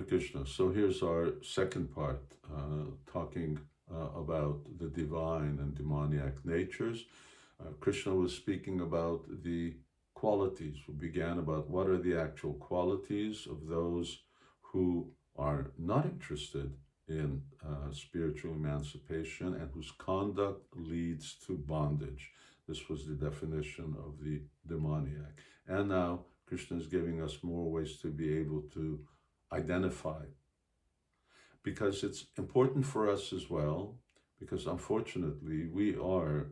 Krishna. So here's our second part, talking about the divine and demoniac natures. Krishna was speaking about the qualities. We began about what are the actual qualities of those who are not interested in spiritual emancipation and whose conduct leads to bondage. This was the definition of the demoniac. And now Krishna is giving us more ways to be able to identify, because it's important for us as well, because unfortunately we are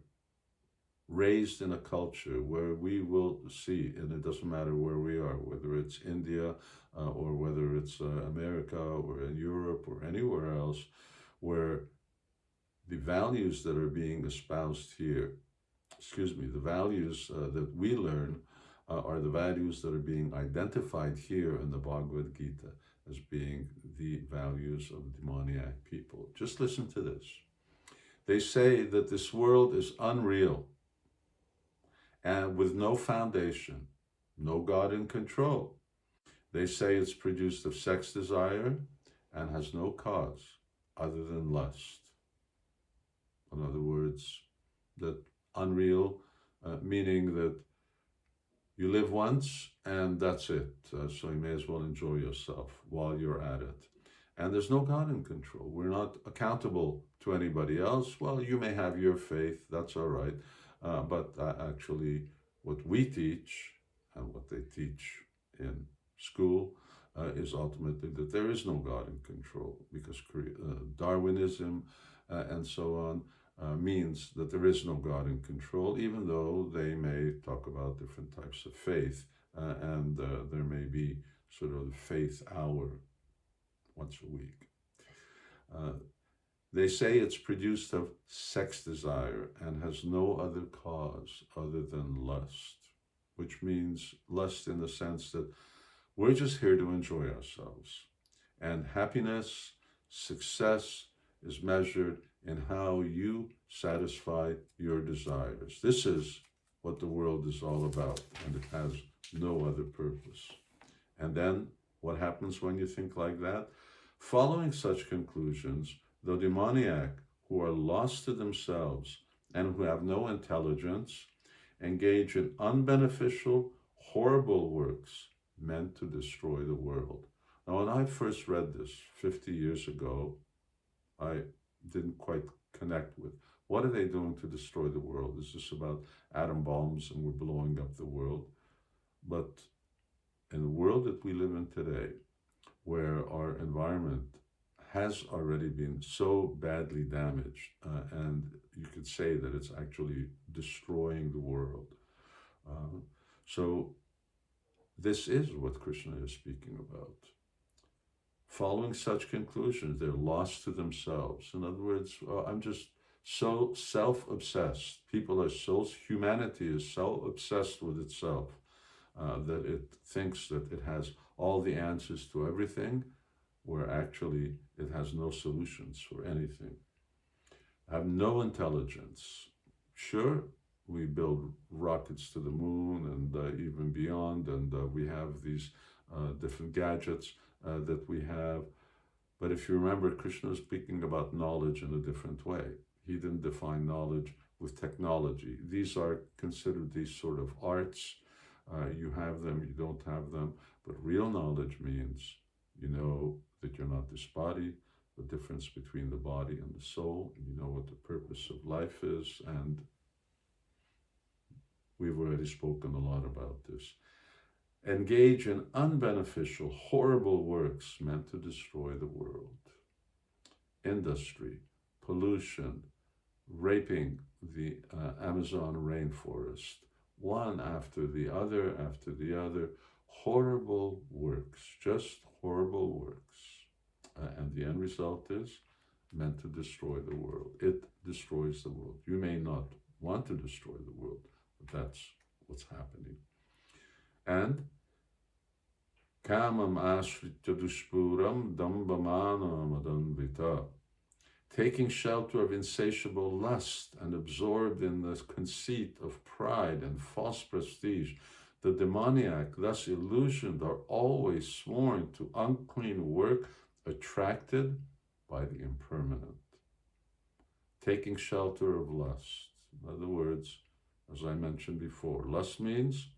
raised in a culture where we will see, and it doesn't matter where we are, whether it's India or whether it's America or in Europe or anywhere else, where the values that are being espoused here, the values that we learn are the values that are being identified here in the Bhagavad Gita as being the values of demoniac people. Just listen to this. They say that this world is unreal and with no foundation, no God in control. They say it's produced of sex desire and has no cause other than lust. In other words, that unreal, meaning that you live once and that's it. So you may as well enjoy yourself while you're at it. And there's no God in control. We're not accountable to anybody else. Well, you may have your faith, that's all right. But actually what we teach and what they teach in school is ultimately that there is no God in control, because Darwinism and so on means that there is no God in control, even though they may talk about different types of faith, and there may be sort of the faith hour once a week. They say it's produced of sex desire and has no other cause other than lust, which means lust in the sense that we're just here to enjoy ourselves. And happiness, success is measured in how you satisfy your desires. This is what the world is all about, and it has no other purpose. And then what happens when you think like that? Following such conclusions, the demoniac, who are lost to themselves and who have no intelligence, engage in unbeneficial, horrible works meant to destroy the world. Now, when I first read this 50 years ago, I didn't quite connect with what are they doing to destroy the world? Is this about atom bombs and we're blowing up the world? But in the world that we live in today, where our environment has already been so badly damaged, and you could say that it's actually destroying the world. So this is what Krishna is speaking about. Following such conclusions, they're lost to themselves. In other words, I'm just so self-obsessed. Humanity is so obsessed with itself that it thinks that it has all the answers to everything, where actually it has no solutions for anything. Have no intelligence. Sure, we build rockets to the moon and even beyond, and we have these different gadgets that we have. But if you remember, Krishna is speaking about knowledge in a different way. He didn't define knowledge with technology. These are considered these sort of arts. You have them, you don't have them. But real knowledge means you know that you're not this body, the difference between the body and the soul, and you know what the purpose of life is, and we've already spoken a lot about this. Engage in unbeneficial, horrible works meant to destroy the world. Industry, pollution, raping the Amazon rainforest, one after the other, horrible works, just horrible works. And the end result is meant to destroy the world. It destroys the world. You may not want to destroy the world, but that's what's happening. And kamam ashritya dushpuram dambamana madanvita, taking shelter of insatiable lust and absorbed in the conceit of pride and false prestige, The demoniac, thus illusioned, are always sworn to unclean work, attracted by the impermanent, taking shelter of lust. In other words, as I mentioned before, lust means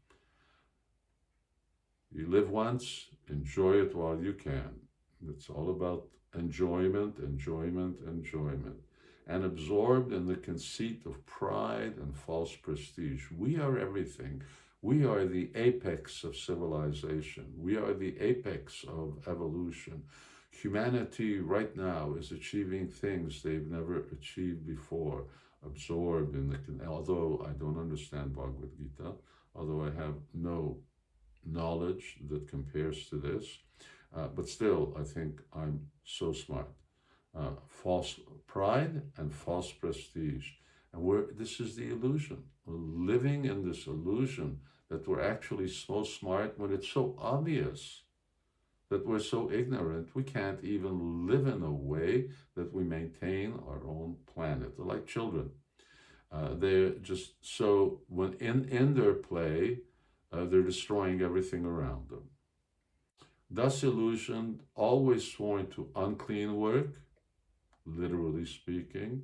you live once, enjoy it while you can. It's all about enjoyment, enjoyment, enjoyment. And absorbed in the conceit of pride and false prestige. We are everything. We are the apex of civilization. We are the apex of evolution. Humanity right now is achieving things they've never achieved before, absorbed in the, although I don't understand Bhagavad Gita, although I have no knowledge that compares to this, but still I think I'm so smart. False pride and false prestige. And this is the illusion. We're living in this illusion that we're actually so smart when it's so obvious that we're so ignorant we can't even live in a way that we maintain our own planet. They're like children. They're just so, when in their play, they're destroying everything around them. Thus illusioned, always sworn to unclean work, literally speaking,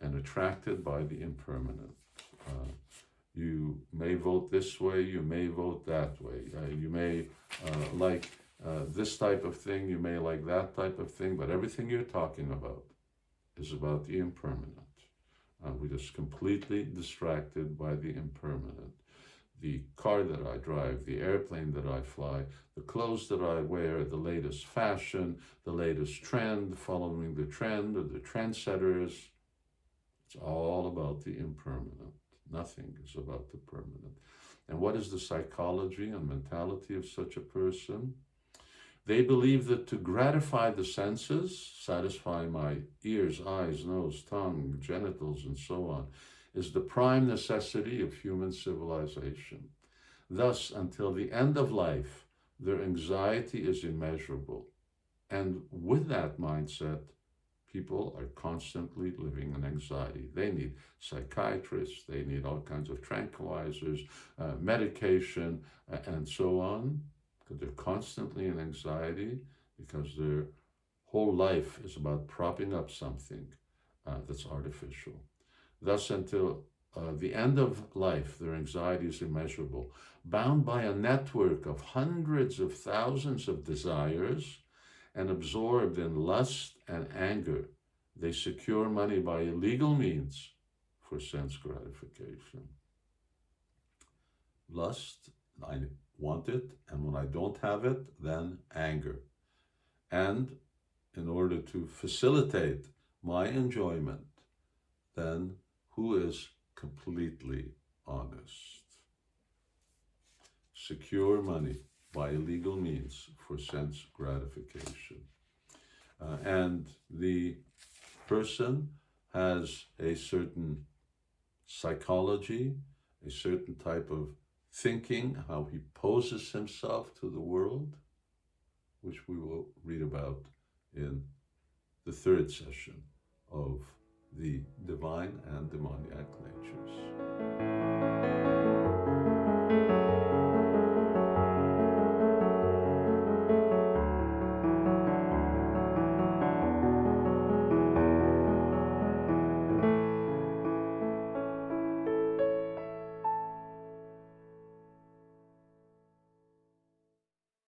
and attracted by the impermanent. You may vote this way, you may vote that way. You may like this type of thing, you may like that type of thing, but everything you're talking about is about the impermanent. We're just completely distracted by the impermanent. The car that I drive, the airplane that I fly, the clothes that I wear, the latest fashion, the latest trend, following the trend or the trendsetters. It's all about the impermanent. Nothing is about the permanent. And what is the psychology and mentality of such a person? They believe that to gratify the senses, satisfy my ears, eyes, nose, tongue, genitals, and so on, is the prime necessity of human civilization. Thus, until the end of life, their anxiety is immeasurable. And with that mindset, people are constantly living in anxiety. They need psychiatrists, they need all kinds of tranquilizers, medication, and so on, because they're constantly in anxiety because their whole life is about propping up something that's artificial. Thus, until the end of life, their anxiety is immeasurable, bound by a network of hundreds of thousands of desires, and absorbed in lust and anger. They secure money by illegal means for sense gratification. Lust, I want it, and when I don't have it, then anger. And in order to facilitate my enjoyment, then who is completely honest? Secure money by illegal means for sense gratification. And the person has a certain psychology, a certain type of thinking, how he poses himself to the world, which we will read about in the third session of the divine and demoniac natures.